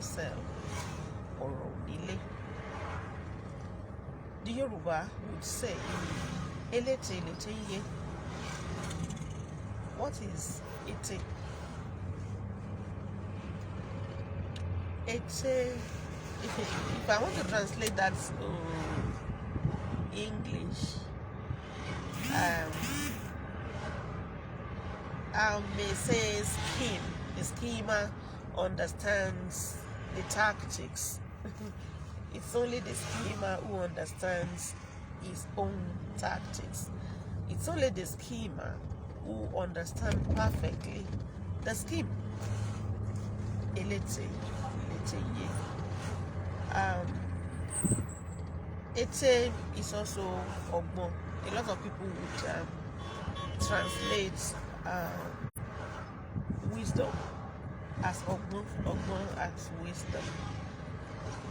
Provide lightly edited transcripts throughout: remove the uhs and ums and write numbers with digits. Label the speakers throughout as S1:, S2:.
S1: yourself. The Yoruba would say, Elete L'ete N Ye. What is ete? Ete, if I want to translate that to English, I may say scheme. The schemer understands the tactics. It's only the schemer who understands his own tactics. It's only the schemer who understands perfectly the scheme. Elete L'ete N Ye. Ete is also ogbon. A lot of people would translate wisdom as ogbon as wisdom.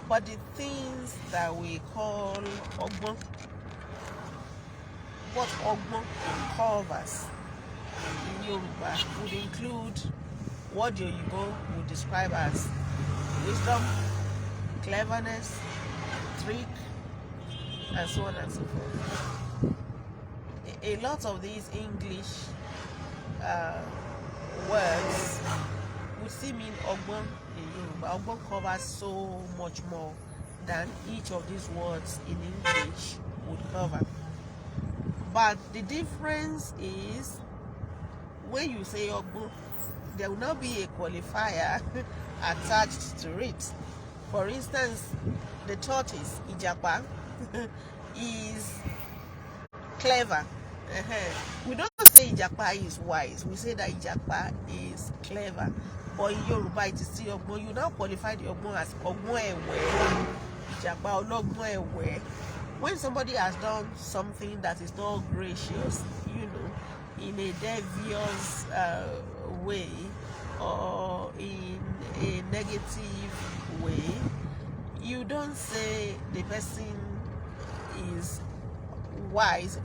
S1: But the things that we call ogbon, what ogbon covers in Yoruba would include what Yoruba would describe as wisdom, cleverness, trick, and so on and so forth. A lot of these English words would still mean ogbon in Yoruba. Ogbon covers so much more than each of these words in English would cover. But the difference is, when you say ogbon, there will not be a qualifier attached to it. For instance, the tortoise, Ijapa, is clever. We don't say Ijapa is wise. We say that Ijapa is clever. But in Yoruba, it is still ogbon. You now qualify the ogbon as ogbon ewe. Ijapa ologbon ewe. When somebody has done something that is not gracious, in a devious way, or in a negative way, you don't say the person is wise.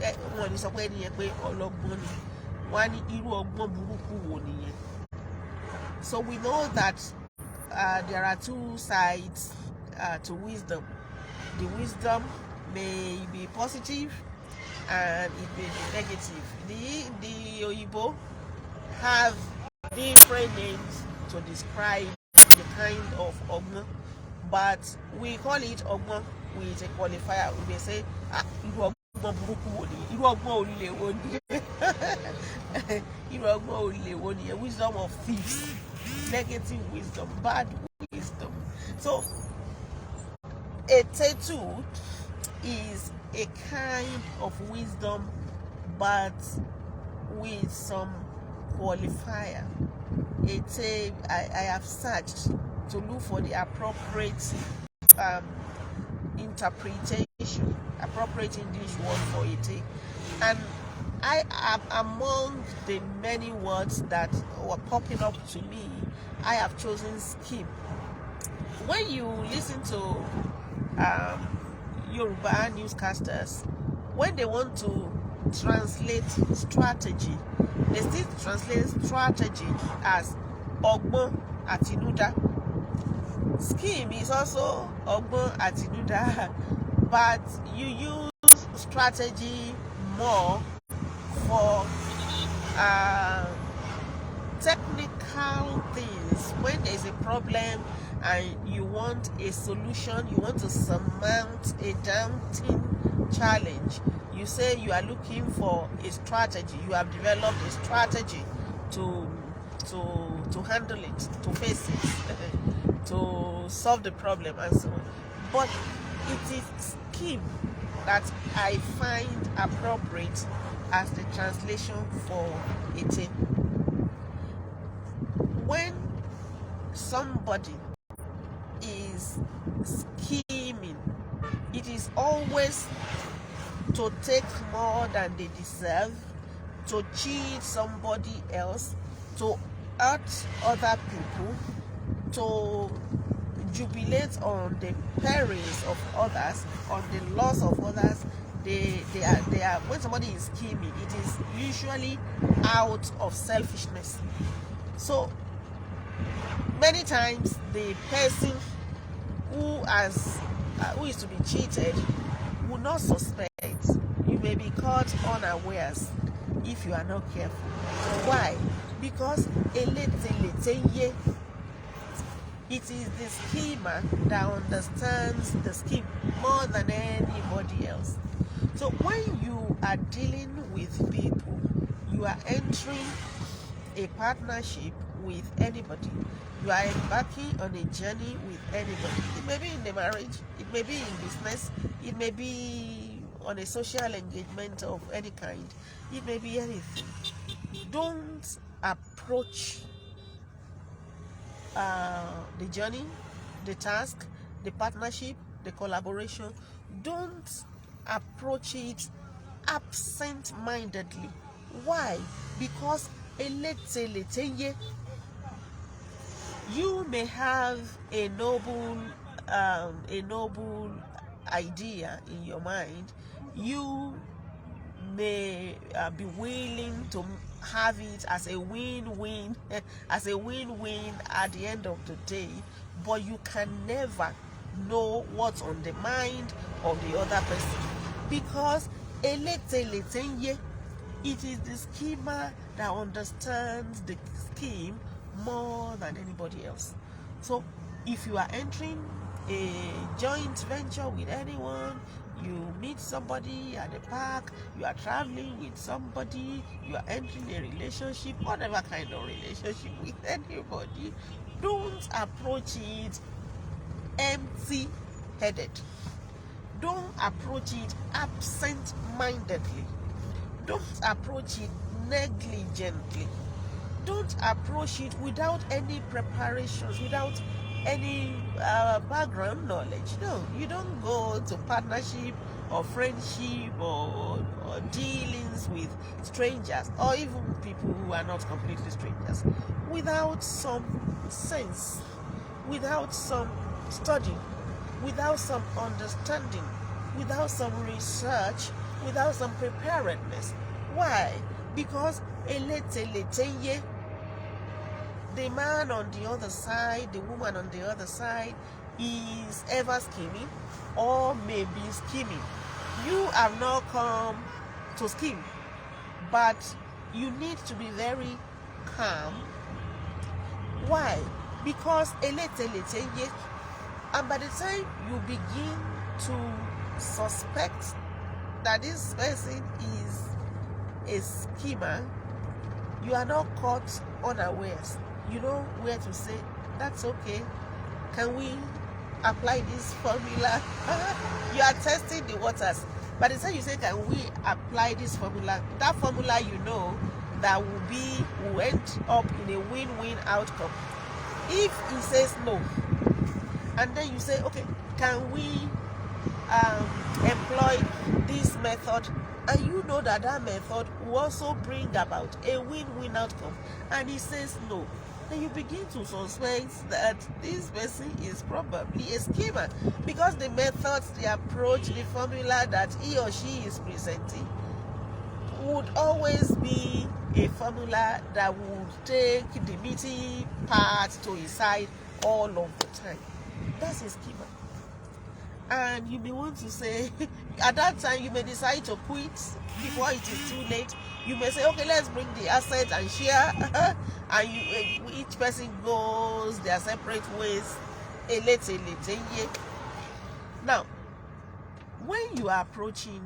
S1: So we know that there are two sides to wisdom. The wisdom may be positive and it may be negative. The Oyibo have different names to describe the kind of ogbon, but we call it ogbon with a qualifier. We may say, wisdom of thieves, negative wisdom, bad wisdom. So a tattoo is a kind of wisdom, but with some qualifier. I have searched to look for the appropriate interpretation, appropriate English word for it, and I am among the many words that were popping up to me. I have chosen scheme. When you listen to Yoruba newscasters, when they want to translate strategy, they still translate strategy as ogbon atinuda. Scheme is also ogbon atinuda, but you use strategy more for technical things. When there is a problem and you want a solution, you want to surmount a daunting challenge, you say you are looking for a strategy. You have developed a strategy to handle it, to face it, to solve the problem, and so on. But it is scheme that I find appropriate as the translation for it. When somebody is scheming, it is always to take more than they deserve, to cheat somebody else, to hurt other people, to jubilate on the perils of others, on the loss of others. They are when somebody is scheming, it is usually out of selfishness. So Many times the person who is to be cheated will not suspect. You may be caught unawares if you are not careful. Why? Because Elete L'ete N Ye, it is the schemer that understands the scheme more than anybody else. So when you are dealing with people, you are entering a partnership with anybody, you are embarking on a journey with anybody. It may be in the marriage, it may be in business, it may be on a social engagement of any kind, it may be anything. Don't approach the journey, the task, the partnership, the collaboration, don't approach it absent-mindedly. Why? Because Elete L'ete N Ye, you may have a noble idea in your mind. You may be willing to have it as a win-win as a win-win at the end of the day, but you can never know what's on the mind of the other person, because Elete L'ete N Ye, it is the schemer that understands the scheme more than anybody else. So if you are entering a joint venture with anyone, you meet somebody at the park, you are traveling with somebody, you are entering a relationship, whatever kind of relationship with anybody, don't approach it empty-headed. Don't approach it absent-mindedly. Don't approach it negligently. Don't approach it without any preparations, without any background knowledge. No, you don't go to partnership or friendship or dealings with strangers, or even people who are not completely strangers, without some sense, without some study, without some understanding, without some research, without some preparedness. Why? Because Elete L'ete N Ye, the man on the other side, the woman on the other side, is ever scheming or may be scheming. You have not come to scheme, but you need to be very calm. Why? Because Elete L'ete N Ye, and by the time you begin to suspect that this person is a schemer, you are not caught unawares. You know where to say, that's okay, can we apply this formula? You are testing the waters. By the time you say, can we apply this formula, that formula, you know, that will end up in a win-win outcome. If he says no, and then you say, okay, can we employ this method, and you know that that method will also bring about a win-win outcome, and he says no, then you begin to suspect that this person is probably a schemer, because the methods, the approach, the formula that he or she is presenting would always be a formula that would take the meaty part to his side all of the time. That's a schemer. And you may want to say, at that time you may decide to quit before it is too late. You may say, okay, let's bring the assets and share, and each person goes their separate ways. Elete L'ete N Ye. Now, when you are approaching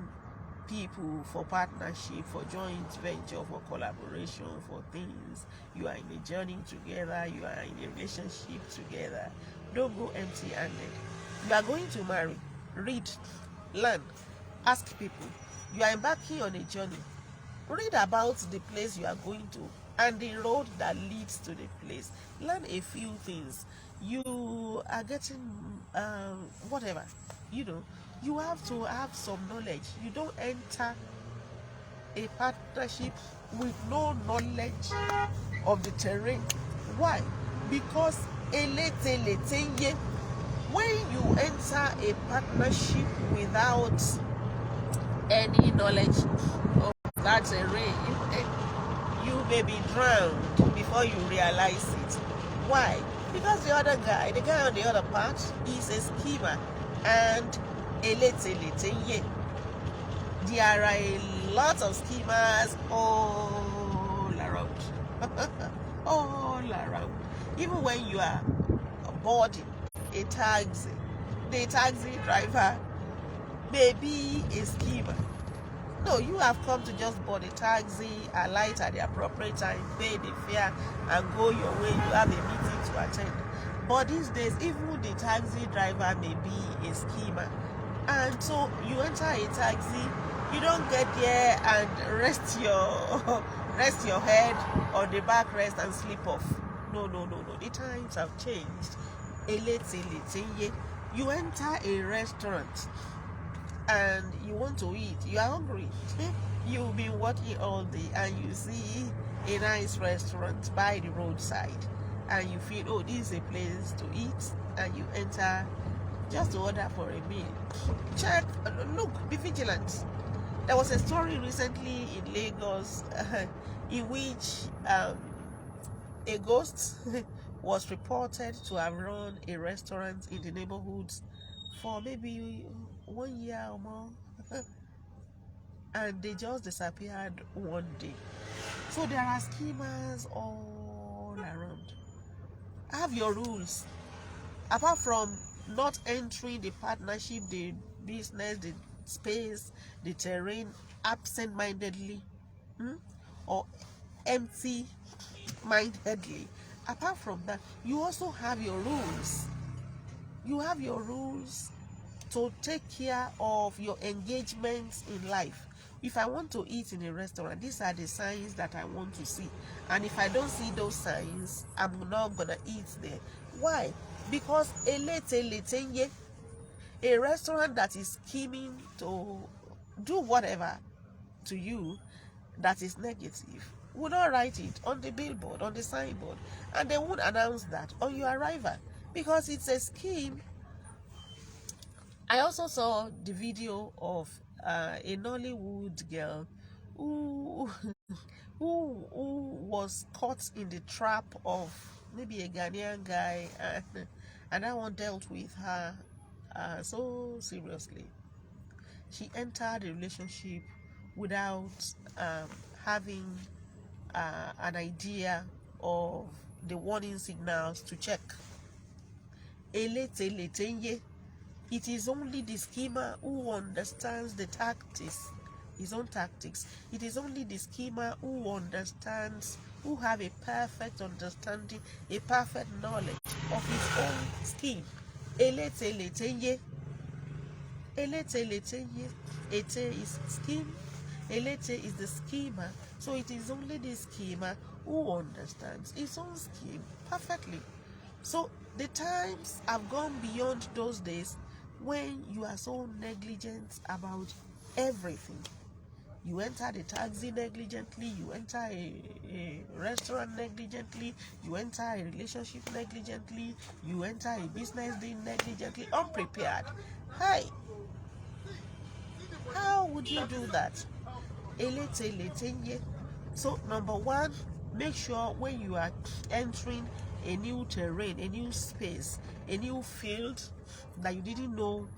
S1: people for partnership, for joint venture, for collaboration, for things, you are in a journey together, you are in a relationship together, don't go empty-handed. You are going to marry, read, learn, ask people. You are embarking on a journey. Read about the place you are going to and the road that leads to the place. Learn a few things. You are getting whatever, you know. You have to have some knowledge. You don't enter a partnership with no knowledge of the terrain. Why? Because Elete L'ete N Ye, when you enter a partnership without any knowledge of that terrain, you may be drowned before you realize it. Why? Because the guy on the other part, is a schemer and Elete L'ete N Ye. There are a lot of schemers all around. All around. Even when you are boarding a taxi, the taxi driver may be a schemer. No, you have come to just board a taxi, alight at the appropriate time, pay the fare, and go your way. You have a meeting to attend. But these days, even the taxi driver may be a schemer. And so you enter a taxi, you don't get there and rest your head on the backrest and sleep off. No. The times have changed. Elete L'ete N Ye. You enter a restaurant and you want to eat, you are hungry, you've been working all day, and you see a nice restaurant by the roadside, and you feel, oh, this is a place to eat, and you enter just to order for a meal. Check, look, be vigilant. There was a story recently in Lagos in which a ghost was reported to have run a restaurant in the neighborhoods for maybe 1 year or more, and they just disappeared one day. So there are schemers all around. Have your rules. Apart from not entering the partnership, the business, the space, the terrain absent-mindedly, or empty-mindedly. Apart from that, you also have your rules. You have your rules to take care of your engagements in life. If I want to eat in a restaurant, these are the signs that I want to see. And if I don't see those signs, I'm not gonna eat there. Why? Because Elete L'ete N Ye, a restaurant that is scheming to do whatever to you that is negative, will not write it on the billboard, on the signboard, and they won't announce that on your arrival, because it's a scheme. I also saw the video of a Nollywood girl who who was caught in the trap of maybe a Ghanaian guy, and that one dealt with her so seriously. She entered the relationship without having an idea of the warning signals to check. Elete L'ete N Ye. It is only the schemer who understands the tactics, his own tactics. It is only the schemer who understands, who have a perfect understanding, a perfect knowledge of his own scheme. Elete L'ete N Ye. Elete L'ete N Ye. Ete is scheme. Elete is the schemer. So it is only the schemer who understands his own scheme perfectly. So the times have gone beyond those days when you are so negligent about everything. You enter the taxi negligently, you enter a restaurant negligently, you enter a relationship negligently, you enter a business deal negligently, unprepared. Hi, how would you do that? Elete L'ete N Ye. So number one, make sure when you are entering a new terrain, a new space, a new field that you didn't know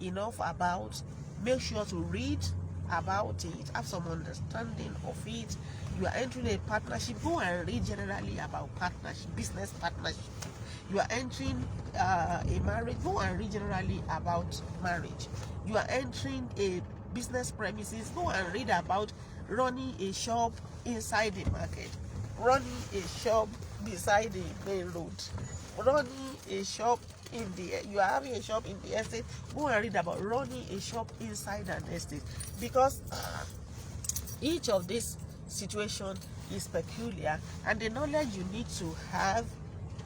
S1: enough about, make sure to read about it, have some understanding of it. You are entering a partnership, go and read generally about partnership, business partnership. You are entering a marriage, go and read generally about marriage. You are entering a business premises, go and read about running a shop inside the market, running a shop beside the main road, running a shop in the, you are having a shop in the estate, go and read about running a shop inside an estate, because each of these situation is peculiar, and the knowledge you need to have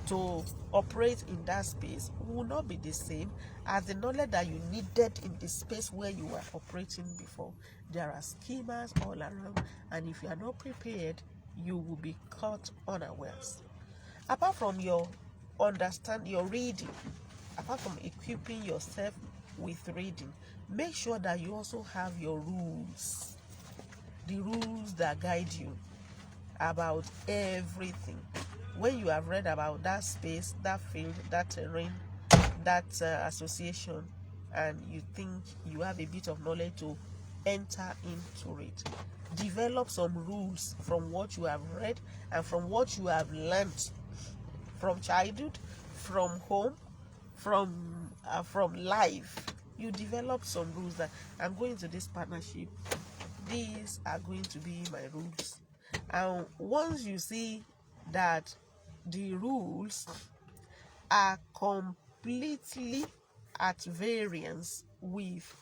S1: to operate in that space will not be the same as the knowledge that you needed in the space where you were operating before. There are schemers all around, and if you are not prepared, you will be caught unawares. Apart from your reading, apart from equipping yourself with reading, make sure that you also have your rules, the rules that guide you about everything. when you have read about that space, that field, that terrain, that association, and you think you have a bit of knowledge to enter into it, develop some rules from what you have read and from what you have learned from childhood, from home, from life. You develop some rules that I'm going to this partnership, these are going to be my rules. And once you see that the rules are completely at variance with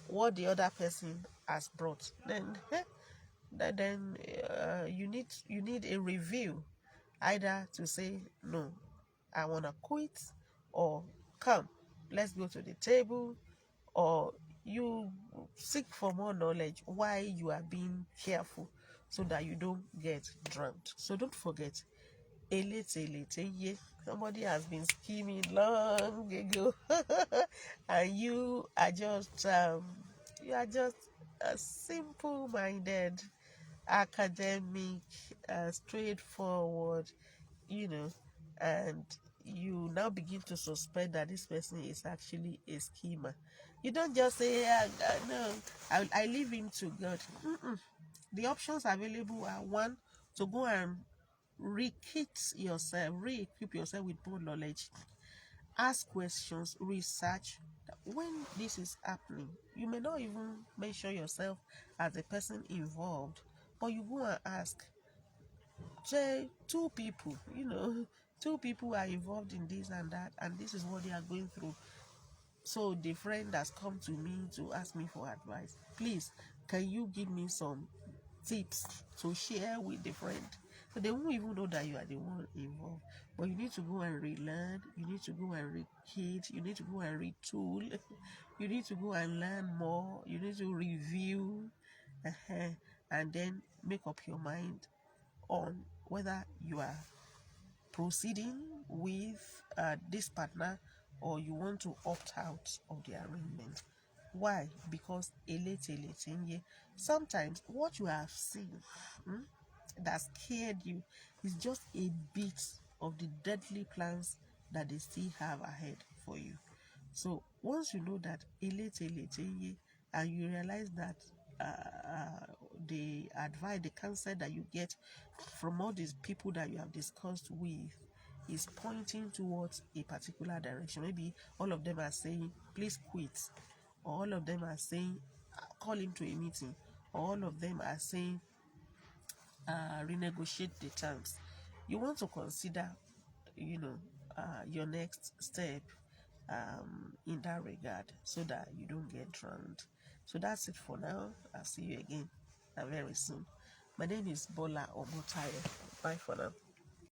S1: what the other person has brought, then you need a review, either to say no, I want to quit, or come, let's go to the table, or you seek for more knowledge why you are being careful so that you don't get drowned. So don't forget, Elete N Ye. Somebody has been scheming long ago, and you are just a simple-minded, academic, straightforward, and you now begin to suspect that this person is actually a schemer. You don't just say, no, I leave him to God. The options available are: one, to go and re-equip yourself with more knowledge, ask questions, research. When this is happening, you may not even mention yourself as the person involved, but you go and ask. Say two people are involved in this and that, and this is what they are going through. So the friend has come to me to ask me for advice. Please, can you give me some tips to share with the friend? So they won't even know that you are the one involved. But you need to go and relearn, you need to go and re-kit, you need to go and retool, you need to go and learn more, you need to review, and then make up your mind on whether you are proceeding with this partner, or you want to opt out of the arrangement. Why? Because Elete L'ete N Ye, sometimes what you have seen that scared you is just a bit of the deadly plans that they still have ahead for you. So once you know that Elete L'ete N Ye, and you realize that the advice, the counsel that you get from all these people that you have discussed with is pointing towards a particular direction. Maybe all of them are saying, please quit, or all of them are saying, call him to a meeting, or all of them are saying, renegotiate the terms. You want to consider, your next step in that regard, so that you don't get drowned. So that's it for now. I'll see you again very soon. My name is Bola Omotayo. Bye for now.